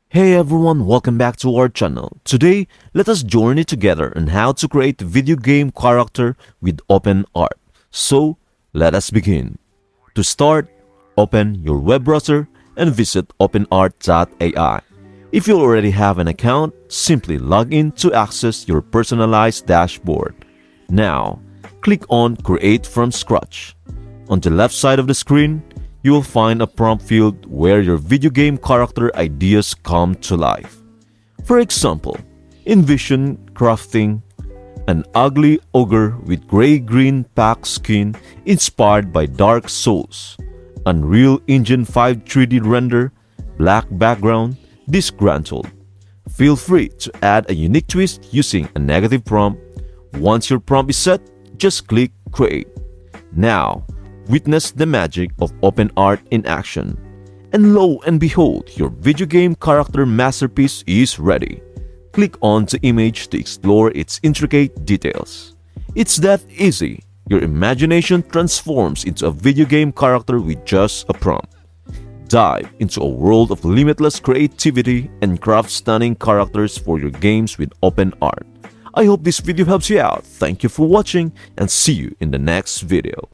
Hey everyone, welcome back to our channel. Today, let us journey together on how to create a video game character with OpenArt. So, let us begin. To start, open your web browser and visit openart.ai. If you already have an account, simply log in to access your personalized dashboard. Now, click on Create from Scratch. On the left side of the screen, you will find a prompt field where your video game character ideas come to life. For example, envision crafting an ugly ogre with gray-green pack skin inspired by Dark Souls, Unreal Engine 5 3D render, black background, disgruntled. Feel free to add a unique twist using a negative prompt. Once your prompt is set, just click Create. Now, witness the magic of OpenArt in action. And lo and behold, your video game character masterpiece is ready. Click on the image to explore its intricate details. It's that easy. Your imagination transforms into a video game character with just a prompt. Dive into a world of limitless creativity and craft stunning characters for your games with OpenArt. I hope this video helps you out. Thank you for watching and see you in the next video.